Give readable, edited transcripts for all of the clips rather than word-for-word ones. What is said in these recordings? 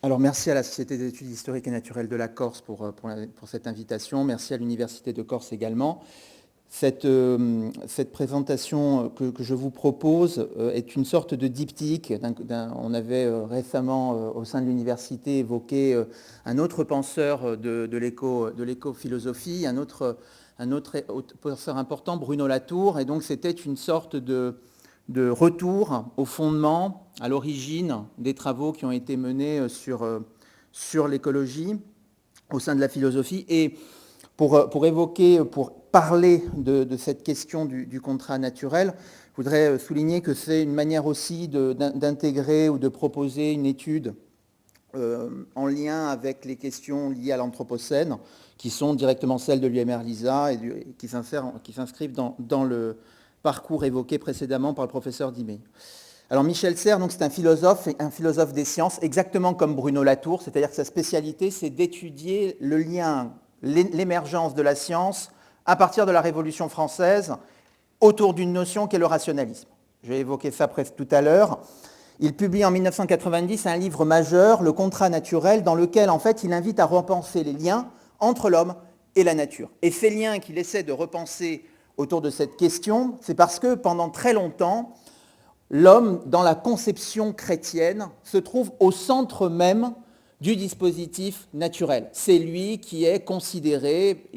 Alors, merci à la Société d'études historiques et naturelles de la Corse pour cette invitation. Merci à l'Université de Corse également. Cette présentation que je vous propose est une sorte de diptyque. On avait récemment, au sein de l'université, évoqué un autre penseur de l'éco-philosophie, un autre penseur important, Bruno Latour. Et donc, c'était une sorte de retour au fondement, à l'origine des travaux qui ont été menés sur l'écologie au sein de la philosophie. Et pour parler de cette question du contrat naturel, je voudrais souligner que c'est une manière aussi d'intégrer ou de proposer une étude en lien avec les questions liées à l'Anthropocène, qui sont directement celles de l'UMR-LISA et qui s'inscrivent dans le parcours évoqué précédemment par le professeur Dimé. Alors Michel Serres, c'est un philosophe des sciences, exactement comme Bruno Latour, c'est-à-dire que sa spécialité, c'est d'étudier le lien, l'émergence de la science à partir de la Révolution française autour d'une notion qu'est le rationalisme. J'ai évoqué ça presque tout à l'heure. Il publie en 1990 un livre majeur, Le contrat naturel, dans lequel, en fait, il invite à repenser les liens entre l'homme et la nature. Et ces liens qu'il essaie de repenser autour de cette question, c'est parce que pendant très longtemps, l'homme, dans la conception chrétienne, se trouve au centre même du dispositif naturel. C'est lui qui est considéré,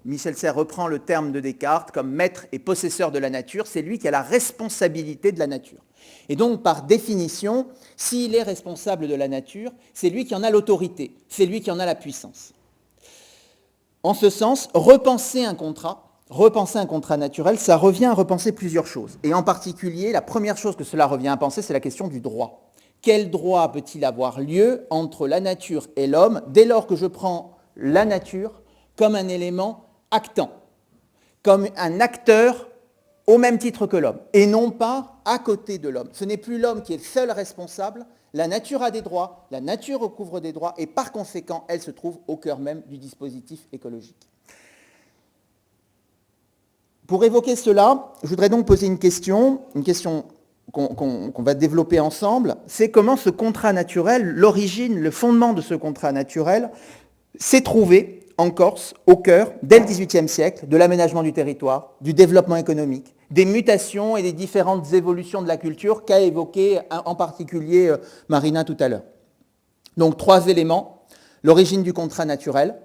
Michel Serres reprend le terme de Descartes, comme maître et possesseur de la nature, c'est lui qui a la responsabilité de la nature. Et donc, par définition, s'il est responsable de la nature, c'est lui qui en a l'autorité, c'est lui qui en a la puissance. En ce sens, repenser un contrat naturel, ça revient à repenser plusieurs choses. Et en particulier, la première chose que cela revient à penser, c'est la question du droit. Quel droit peut-il avoir lieu entre la nature et l'homme dès lors que je prends la nature comme un élément actant, comme un acteur au même titre que l'homme, et non pas à côté de l'homme. Ce n'est plus l'homme qui est seul responsable, la nature a des droits, la nature recouvre des droits, et par conséquent, elle se trouve au cœur même du dispositif écologique. Pour évoquer cela, je voudrais donc poser une question qu'on va développer ensemble, c'est comment ce contrat naturel, l'origine, le fondement de ce contrat naturel, s'est trouvé en Corse, au cœur, dès le XVIIIe siècle, de l'aménagement du territoire, du développement économique, des mutations et des différentes évolutions de la culture qu'a évoqué en particulier Marina tout à l'heure. Donc 3 éléments, l'origine du contrat naturel,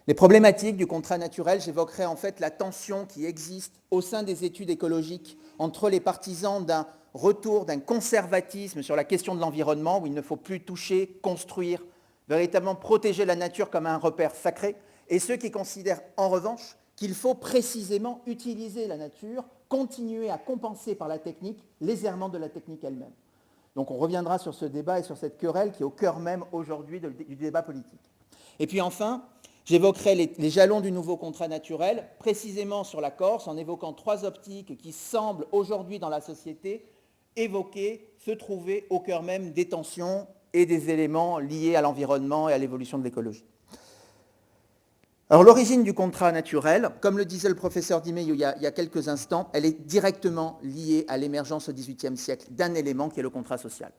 les problématiques du contrat naturel, j'évoquerai en fait la tension qui existe au sein des études écologiques entre les partisans d'un retour, d'un conservatisme sur la question de l'environnement, où il ne faut plus toucher, construire, véritablement protéger la nature comme un repère sacré, et ceux qui considèrent en revanche qu'il faut précisément utiliser la nature, continuer à compenser par la technique les errements de la technique elle-même. Donc on reviendra sur ce débat et sur cette querelle qui est au cœur même aujourd'hui du débat politique. Et puis enfin, j'évoquerai les jalons du nouveau contrat naturel, précisément sur la Corse, en évoquant 3 optiques qui semblent aujourd'hui dans la société se trouver au cœur même des tensions et des éléments liés à l'environnement et à l'évolution de l'écologie. Alors l'origine du contrat naturel, comme le disait le professeur Dimé il y a quelques instants, elle est directement liée à l'émergence au XVIIIe siècle d'un élément qui est le contrat social.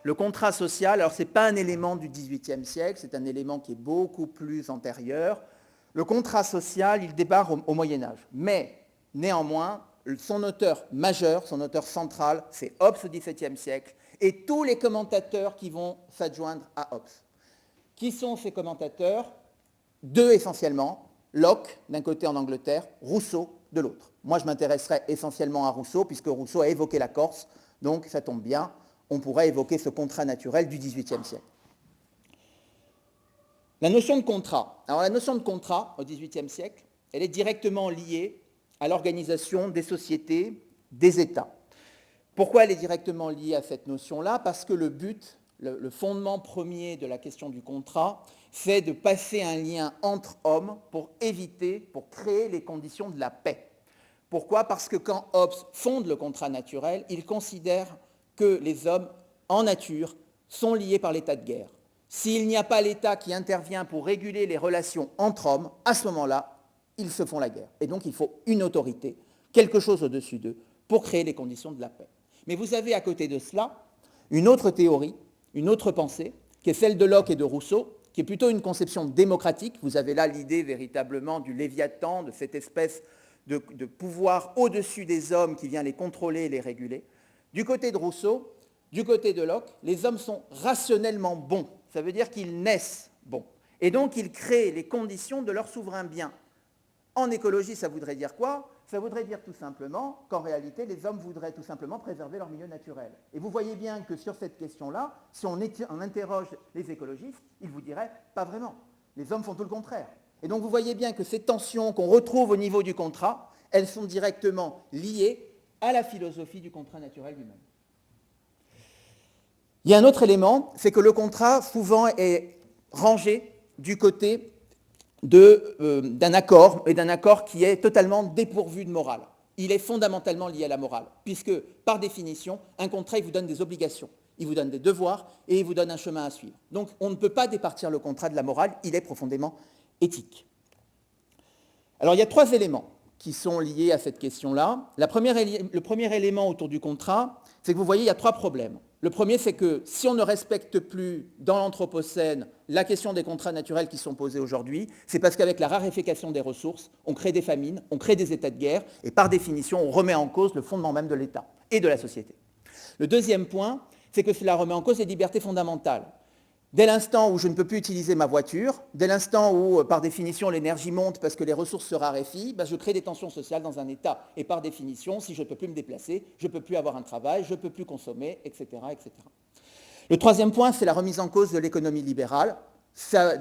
Le contrat social, alors ce n'est pas un élément du XVIIIe siècle, c'est un élément qui est beaucoup plus antérieur. Le contrat social, il débarque au Moyen-Âge. Mais, néanmoins, son auteur majeur, son auteur central, c'est Hobbes au XVIIe siècle, et tous les commentateurs qui vont s'adjoindre à Hobbes. Qui sont ces commentateurs ? 2 essentiellement, Locke d'un côté en Angleterre, Rousseau de l'autre. Moi je m'intéresserai essentiellement à Rousseau, puisque Rousseau a évoqué la Corse, donc ça tombe bien, on pourrait évoquer ce contrat naturel du XVIIIe siècle. La notion de contrat. Alors la notion de contrat au XVIIIe siècle, elle est directement liée à l'organisation des sociétés, des États. Pourquoi elle est directement liée à cette notion-là ? Parce que le but, le fondement premier de la question du contrat, c'est de passer un lien entre hommes pour créer les conditions de la paix. Pourquoi ? Parce que quand Hobbes fonde le contrat naturel, il considère que les hommes, en nature, sont liés par l'état de guerre. S'il n'y a pas l'État qui intervient pour réguler les relations entre hommes, à ce moment-là, ils se font la guerre. Et donc, il faut une autorité, quelque chose au-dessus d'eux, pour créer les conditions de la paix. Mais vous avez à côté de cela une autre théorie, une autre pensée, qui est celle de Locke et de Rousseau, qui est plutôt une conception démocratique. Vous avez là l'idée véritablement du Léviathan, de cette espèce de pouvoir au-dessus des hommes qui vient les contrôler et les réguler. Du côté de Rousseau, du côté de Locke, les hommes sont rationnellement bons. Ça veut dire qu'ils naissent bons. Et donc, ils créent les conditions de leur souverain bien. En écologie, ça voudrait dire quoi? Ça voudrait dire tout simplement qu'en réalité, les hommes voudraient tout simplement préserver leur milieu naturel. Et vous voyez bien que sur cette question-là, si on interroge les écologistes, ils vous diraient pas vraiment. Les hommes font tout le contraire. Et donc vous voyez bien que ces tensions qu'on retrouve au niveau du contrat, elles sont directement liées à la philosophie du contrat naturel lui-même. Il y a un autre élément, c'est que le contrat souvent est rangé du côté d'un accord, et d'un accord qui est totalement dépourvu de morale. Il est fondamentalement lié à la morale, puisque, par définition, un contrat, il vous donne des obligations, il vous donne des devoirs, et il vous donne un chemin à suivre. Donc, on ne peut pas départir le contrat de la morale, il est profondément éthique. Alors, il y a 3 éléments qui sont liés à cette question-là. Le premier élément autour du contrat, c'est que vous voyez, il y a 3 problèmes. Le premier, c'est que si on ne respecte plus dans l'Anthropocène la question des contrats naturels qui sont posés aujourd'hui, c'est parce qu'avec la raréfaction des ressources, on crée des famines, on crée des états de guerre, et par définition, on remet en cause le fondement même de l'État et de la société. Le deuxième point, c'est que cela remet en cause les libertés fondamentales. Dès l'instant où je ne peux plus utiliser ma voiture, dès l'instant où, par définition, l'énergie monte parce que les ressources se raréfient, je crée des tensions sociales dans un État. Et par définition, si je ne peux plus me déplacer, je ne peux plus avoir un travail, je ne peux plus consommer, etc., etc. Le troisième point, c'est la remise en cause de l'économie libérale. Ça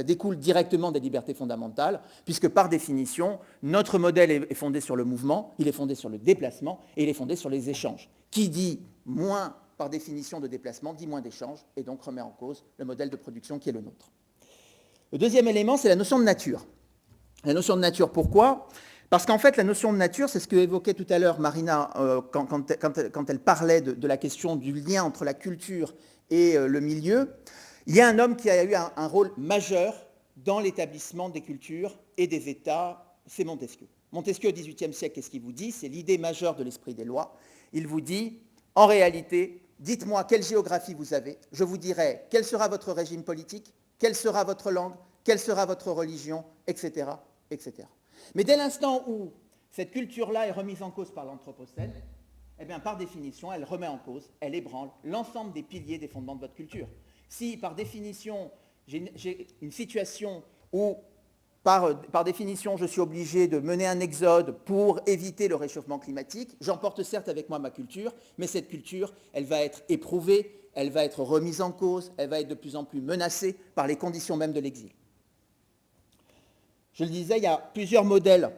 découle directement des libertés fondamentales, puisque par définition, notre modèle est fondé sur le mouvement, il est fondé sur le déplacement, et il est fondé sur les échanges. Qui dit moins par définition de déplacement, dit moins d'échanges, et donc remet en cause le modèle de production qui est le nôtre. Le deuxième élément, c'est la notion de nature. La notion de nature, pourquoi? Parce qu'en fait, la notion de nature, c'est ce que évoquait tout à l'heure Marina quand elle parlait de la question du lien entre la culture et le milieu. Il y a un homme qui a eu un rôle majeur dans l'établissement des cultures et des États, c'est Montesquieu. Montesquieu, au XVIIIe siècle, qu'est-ce qu'il vous dit? C'est l'idée majeure de l'esprit des lois. Il vous dit, en réalité, dites-moi quelle géographie vous avez, je vous dirai quel sera votre régime politique, quelle sera votre langue, quelle sera votre religion, etc., etc. Mais dès l'instant où cette culture-là est remise en cause par l'Anthropocène, eh bien, par définition, elle remet en cause, elle ébranle l'ensemble des piliers des fondements de votre culture. Si, par définition, j'ai une situation où, par définition, je suis obligé de mener un exode pour éviter le réchauffement climatique, j'emporte certes avec moi ma culture, mais cette culture, elle va être éprouvée, elle va être remise en cause, elle va être de plus en plus menacée par les conditions même de l'exil. Je le disais, il y a plusieurs modèles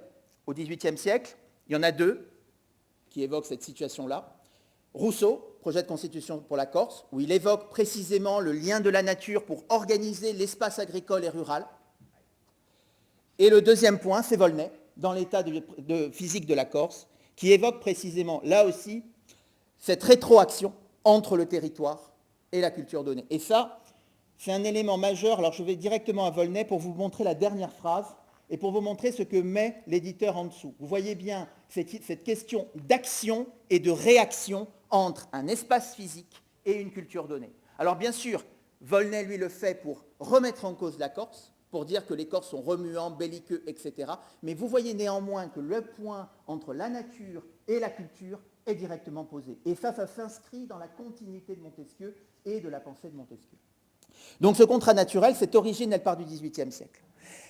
au XVIIIe siècle. Il y en a 2 qui évoquent cette situation-là. Rousseau, projet de constitution pour la Corse, où il évoque précisément le lien de la nature pour organiser l'espace agricole et rural. Et le deuxième point, c'est Volney, dans l'état de physique de la Corse, qui évoque précisément, là aussi, cette rétroaction entre le territoire et la culture donnée. Et ça, c'est un élément majeur. Alors je vais directement à Volney pour vous montrer la dernière phrase et pour vous montrer ce que met l'éditeur en dessous. Vous voyez bien cette question d'action et de réaction entre un espace physique et une culture donnée. Alors bien sûr, Volney, lui, le fait pour remettre en cause la Corse, pour dire que les Corses sont remuants, belliqueux, etc. Mais vous voyez néanmoins que le point entre la nature et la culture est directement posé. Et ça s'inscrit dans la continuité de Montesquieu et de la pensée de Montesquieu. Donc ce contrat naturel, cette origine, elle part du XVIIIe siècle.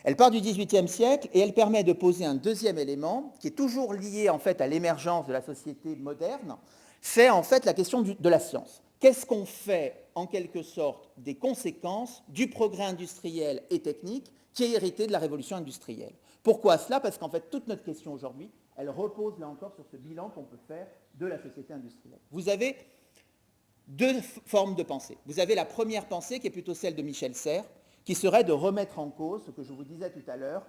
Elle part du XVIIIe siècle et elle permet de poser un deuxième élément qui est toujours lié en fait à l'émergence de la société moderne, c'est en fait la question de la science. Qu'est-ce qu'on fait en quelque sorte des conséquences du progrès industriel et technique qui est hérité de la révolution industrielle? Pourquoi cela? Parce qu'en fait toute notre question aujourd'hui, elle repose là encore sur ce bilan qu'on peut faire de la société industrielle. Vous avez 2 formes de pensée. Vous avez la première pensée qui est plutôt celle de Michel Serres, qui serait de remettre en cause, ce que je vous disais tout à l'heure,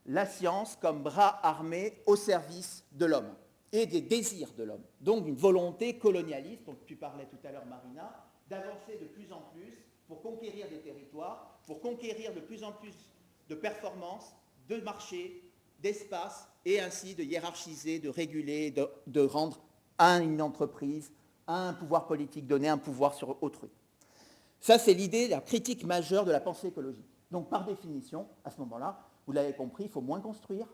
la science comme bras armé au service de l'homme et des désirs de l'homme. Donc une volonté colonialiste, dont tu parlais tout à l'heure Marina, d'avancer de plus en plus pour conquérir des territoires, pour conquérir de plus en plus de performances, de marchés, d'espaces, et ainsi de hiérarchiser, de réguler, de rendre à une entreprise, à un pouvoir politique donné, un pouvoir sur autrui. Ça, c'est l'idée, la critique majeure de la pensée écologique. Donc, par définition, à ce moment-là, vous l'avez compris, il faut moins construire,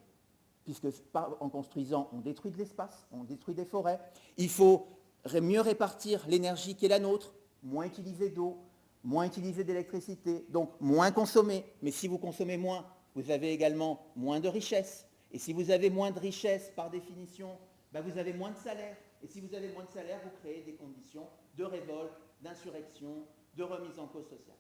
puisque en construisant, on détruit de l'espace, on détruit des forêts. Il faut mieux répartir l'énergie qui est la nôtre, moins utiliser d'eau, moins utiliser d'électricité, donc moins consommer. Mais si vous consommez moins, vous avez également moins de richesse. Et si vous avez moins de richesse, par définition, vous avez moins de salaire. Et si vous avez moins de salaire, vous créez des conditions de révolte, d'insurrection, de remise en cause sociale.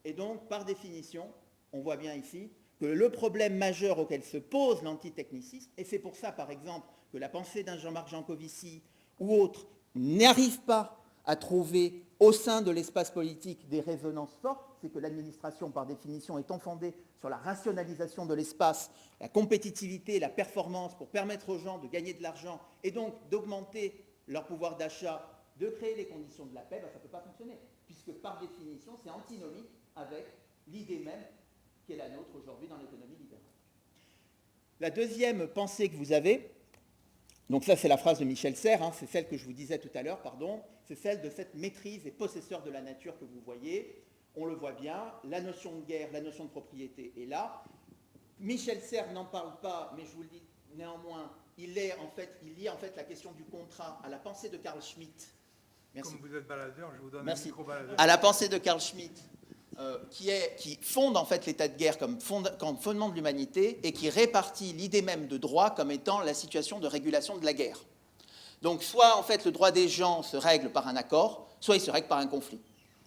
Et donc, par définition, on voit bien ici que le problème majeur auquel se pose l'antitechnicisme, et c'est pour ça, par exemple, que la pensée d'un Jean-Marc Jancovici ou autre n'arrive pas à trouver au sein de l'espace politique des résonances fortes, c'est que l'administration, par définition, étant fondée sur la rationalisation de l'espace, la compétitivité, la performance pour permettre aux gens de gagner de l'argent et donc d'augmenter leur pouvoir d'achat, de créer les conditions de la paix, ça ne peut pas fonctionner, puisque par définition, c'est antinomique avec l'idée même qui est la nôtre aujourd'hui dans l'économie libérale. La deuxième pensée que vous avez, donc ça c'est la phrase de Michel Serres, c'est celle que je vous disais tout à l'heure, c'est celle de cette maîtrise et possesseur de la nature que vous voyez. On le voit bien, la notion de guerre, la notion de propriété est là. Michel Serres n'en parle pas, mais je vous le dis néanmoins, il lie en fait la question du contrat à la pensée de Carl Schmitt. Merci. Comme vous êtes baladeur, je vous donne Merci. un micro-baladeur. À la pensée de Carl Schmitt, qui fonde en fait l'état de guerre comme fondement de l'humanité et qui répartit l'idée même de droit comme étant la situation de régulation de la guerre. Donc soit en fait le droit des gens se règle par un accord, soit il se règle par un conflit.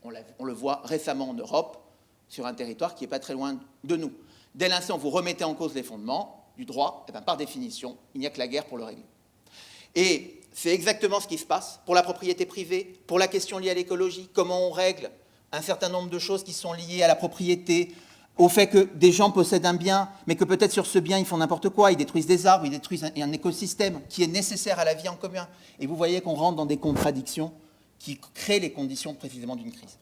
On le voit récemment en Europe, sur un territoire qui n'est pas très loin de nous. Dès l'instant où vous remettez en cause les fondements du droit, par définition, il n'y a que la guerre pour le régler. Et c'est exactement ce qui se passe pour la propriété privée, pour la question liée à l'écologie, comment on règle un certain nombre de choses qui sont liées à la propriété, au fait que des gens possèdent un bien, mais que peut-être sur ce bien, ils font n'importe quoi, ils détruisent des arbres, ils détruisent un écosystème qui est nécessaire à la vie en commun. Et vous voyez qu'on rentre dans des contradictions qui créent les conditions précisément d'une crise.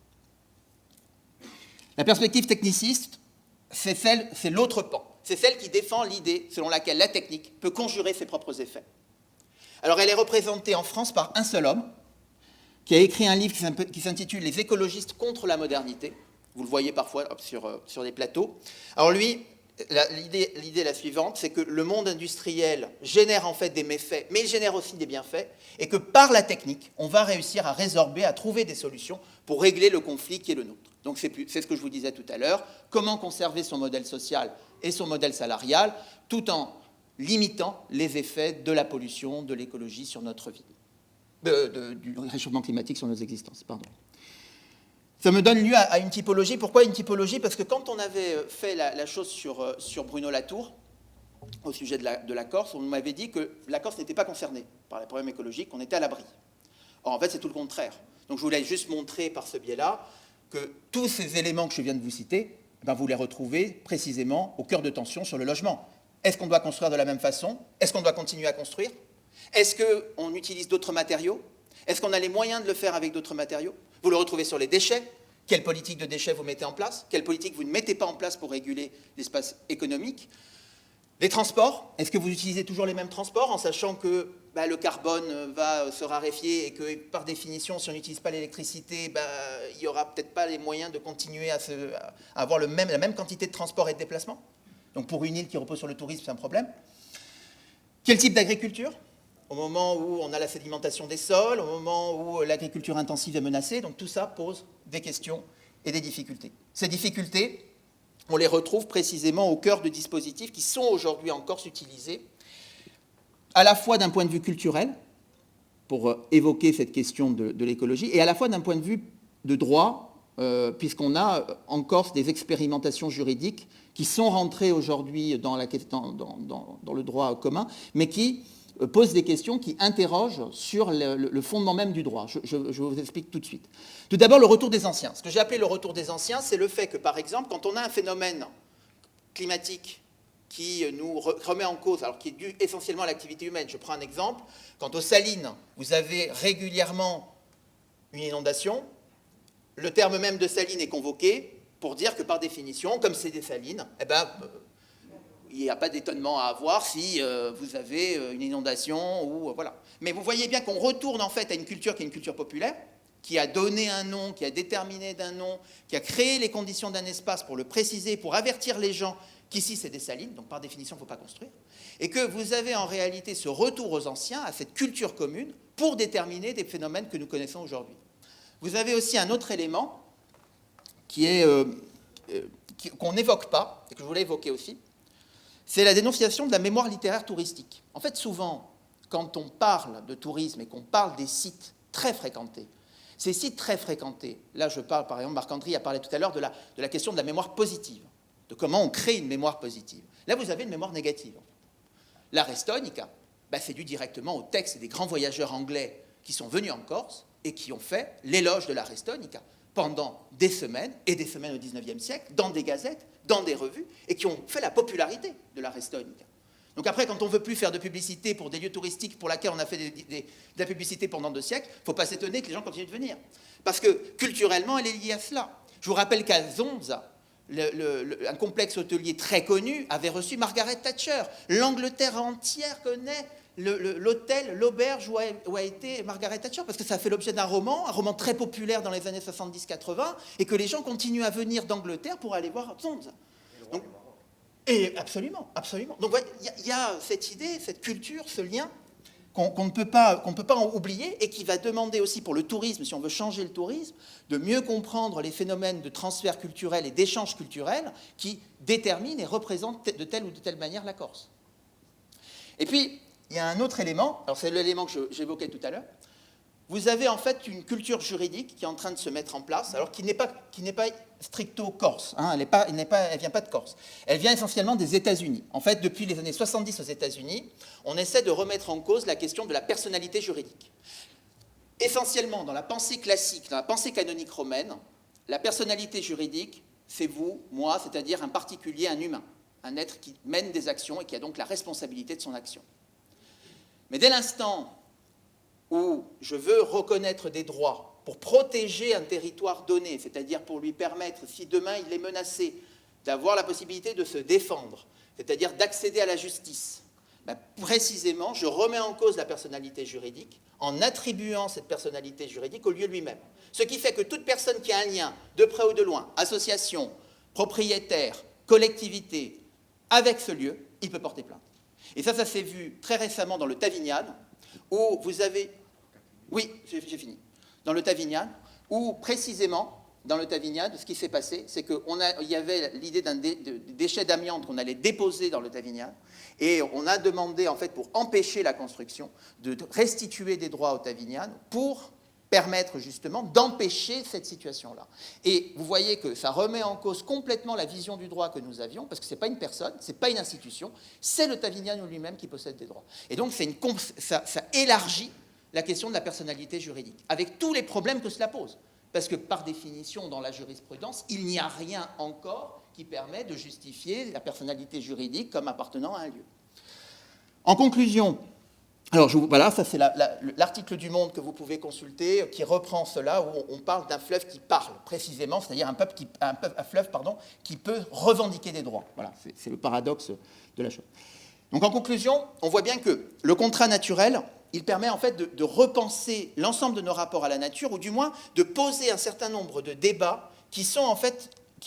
La perspective techniciste, c'est l'autre pan. C'est celle qui défend l'idée selon laquelle la technique peut conjurer ses propres effets. Alors elle est représentée en France par un seul homme, qui a écrit un livre qui s'intitule « Les écologistes contre la modernité ». Vous le voyez parfois sur des plateaux. Alors lui, l'idée est la suivante, c'est que le monde industriel génère en fait des méfaits, mais il génère aussi des bienfaits, et que par la technique, on va réussir à résorber, à trouver des solutions pour régler le conflit qui est le nôtre. Donc c'est ce que je vous disais tout à l'heure, comment conserver son modèle social et son modèle salarial, tout en limitant les effets de la pollution, de l'écologie sur notre vie, du réchauffement climatique sur nos existences. Pardon. Ça me donne lieu à une typologie. Pourquoi une typologie? Parce que quand on avait fait la chose sur Bruno Latour, au sujet de la Corse, on m'avait dit que la Corse n'était pas concernée par les problèmes écologiques, qu'on était à l'abri. Or, en fait, c'est tout le contraire. Donc, je voulais juste montrer par ce biais-là que tous ces éléments que je viens de vous citer, vous les retrouvez précisément au cœur de tension sur le logement. Est-ce qu'on doit construire de la même façon? Est-ce qu'on doit continuer à construire? Est-ce qu'on utilise d'autres matériaux? Est-ce qu'on a les moyens de le faire avec d'autres matériaux? Vous le retrouvez sur les déchets. Quelle politique de déchets vous mettez en place? Quelle politique vous ne mettez pas en place pour réguler l'espace économique? Les transports, est-ce que vous utilisez toujours les mêmes transports en sachant que le carbone va se raréfier et que par définition, si on n'utilise pas l'électricité, il n'y aura peut-être pas les moyens de continuer à avoir la même quantité de transport et de déplacement? Donc pour une île qui repose sur le tourisme, c'est un problème. Quel type d'agriculture? Au moment où on a la sédimentation des sols, au moment où l'agriculture intensive est menacée, donc tout ça pose des questions et des difficultés. Ces difficultés, on les retrouve précisément au cœur de dispositifs qui sont aujourd'hui en Corse utilisés, à la fois d'un point de vue culturel, pour évoquer cette question de l'écologie, et à la fois d'un point de vue de droit, puisqu'on a en Corse des expérimentations juridiques qui sont rentrées aujourd'hui dans le droit commun, mais qui pose des questions qui interrogent sur le fondement même du droit. Je vous explique tout de suite. Tout d'abord, le retour des anciens. Ce que j'ai appelé le retour des anciens, c'est le fait que, par exemple, quand on a un phénomène climatique qui nous remet en cause, alors qui est dû essentiellement à l'activité humaine. Je prends un exemple. Quant aux salines, vous avez régulièrement une inondation. Le terme même de saline est convoqué pour dire que, par définition, comme c'est des salines, il n'y a pas d'étonnement à avoir si vous avez une inondation ou voilà. Mais vous voyez bien qu'on retourne en fait à une culture qui est une culture populaire, qui a donné un nom, qui a déterminé d'un nom, qui a créé les conditions d'un espace pour le préciser, pour avertir les gens qu'ici c'est des salines, donc par définition il ne faut pas construire, et que vous avez en réalité ce retour aux anciens, à cette culture commune, pour déterminer des phénomènes que nous connaissons aujourd'hui. Vous avez aussi un autre élément qu'on n'évoque pas, et que je voulais évoquer aussi, c'est la dénonciation de la mémoire littéraire touristique. En fait, souvent, quand on parle de tourisme et qu'on parle des sites très fréquentés, ces sites très fréquentés, là je parle par exemple, Marc-André a parlé tout à l'heure de la question de la mémoire positive, de comment on crée une mémoire positive. Là, vous avez une mémoire négative. La Restonica, c'est dû directement au texte des grands voyageurs anglais qui sont venus en Corse et qui ont fait l'éloge de la Restonica pendant des semaines, et des semaines au XIXe siècle, dans des gazettes, dans des revues, et qui ont fait la popularité de la Restonica. Donc après, quand on ne veut plus faire de publicité pour des lieux touristiques pour lesquels on a fait de la publicité pendant 2 siècles, il ne faut pas s'étonner que les gens continuent de venir. Parce que culturellement, elle est liée à cela. Je vous rappelle qu'à Zonza, un complexe hôtelier très connu avait reçu Margaret Thatcher. L'Angleterre entière connaît l'hôtel, l'auberge où a été Margaret Thatcher, parce que ça a fait l'objet d'un roman, un roman très populaire dans les années 70-80, et que les gens continuent à venir d'Angleterre pour aller voir Zonza. Donc, et absolument, absolument. Donc il y a cette idée, cette culture, ce lien qu'on ne peut pas oublier, et qui va demander aussi pour le tourisme, si on veut changer le tourisme, de mieux comprendre les phénomènes de transfert culturel et d'échange culturel qui déterminent et représentent de telle ou de telle manière la Corse. Et puis, il y a un autre élément, alors c'est l'élément que j'évoquais tout à l'heure. Vous avez en fait une culture juridique qui est en train de se mettre en place, alors qui n'est pas stricto corse, hein, elle ne vient pas de Corse. Elle vient essentiellement des États-Unis. En fait, depuis les années 70 aux États-Unis, on essaie de remettre en cause la question de la personnalité juridique. Essentiellement, dans la pensée classique, dans la pensée canonique romaine, la personnalité juridique, c'est vous, moi, c'est-à-dire un particulier, un humain, un être qui mène des actions et qui a donc la responsabilité de son action. Mais dès l'instant où je veux reconnaître des droits pour protéger un territoire donné, c'est-à-dire pour lui permettre, si demain il est menacé, d'avoir la possibilité de se défendre, c'est-à-dire d'accéder à la justice, précisément, je remets en cause la personnalité juridique en attribuant cette personnalité juridique au lieu lui-même. Ce qui fait que toute personne qui a un lien, de près ou de loin, association, propriétaire, collectivité, avec ce lieu, il peut porter plainte. Et ça s'est vu très récemment dans le Tavignane, où vous avez... Oui, j'ai fini. Dans le Tavignane, où précisément, dans le Tavignane, ce qui s'est passé, c'est qu'il y avait l'idée d'un déchet d'amiante qu'on allait déposer dans le Tavignane, et on a demandé, en fait, pour empêcher la construction, de restituer des droits au Tavignane pour permettre justement d'empêcher cette situation-là. Et vous voyez que ça remet en cause complètement la vision du droit que nous avions, parce que ce n'est pas une personne, ce n'est pas une institution, c'est le Tavignane lui-même qui possède des droits. Et donc ça élargit la question de la personnalité juridique, avec tous les problèmes que cela pose. Parce que par définition, dans la jurisprudence, il n'y a rien encore qui permet de justifier la personnalité juridique comme appartenant à un lieu. En conclusion, alors voilà, ça c'est l'article du Monde que vous pouvez consulter, qui reprend cela, où on parle d'un fleuve qui parle, précisément, c'est-à-dire un fleuve qui peut revendiquer des droits. Voilà, c'est le paradoxe de la chose. Donc en conclusion, on voit bien que le contrat naturel, il permet en fait de repenser l'ensemble de nos rapports à la nature, ou du moins de poser un certain nombre de débats qui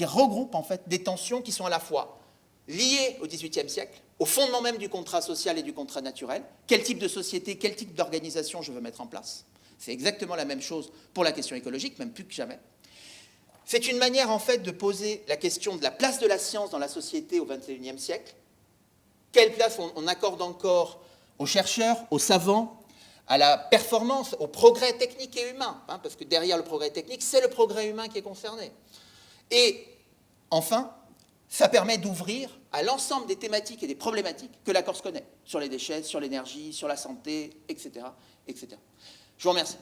regroupent en fait des tensions qui sont à la fois liées au XVIIIe siècle, au fondement même du contrat social et du contrat naturel, quel type de société, quel type d'organisation je veux mettre en place. C'est exactement la même chose pour la question écologique, même plus que jamais. C'est une manière en fait de poser la question de la place de la science dans la société au XXIe siècle. Quelle place on accorde encore aux chercheurs, aux savants, à la performance, au progrès technique et humain, hein, parce que derrière le progrès technique, c'est le progrès humain qui est concerné. Et enfin, ça permet d'ouvrir à l'ensemble des thématiques et des problématiques que la Corse connaît, sur les déchets, sur l'énergie, sur la santé, etc., etc. Je vous remercie.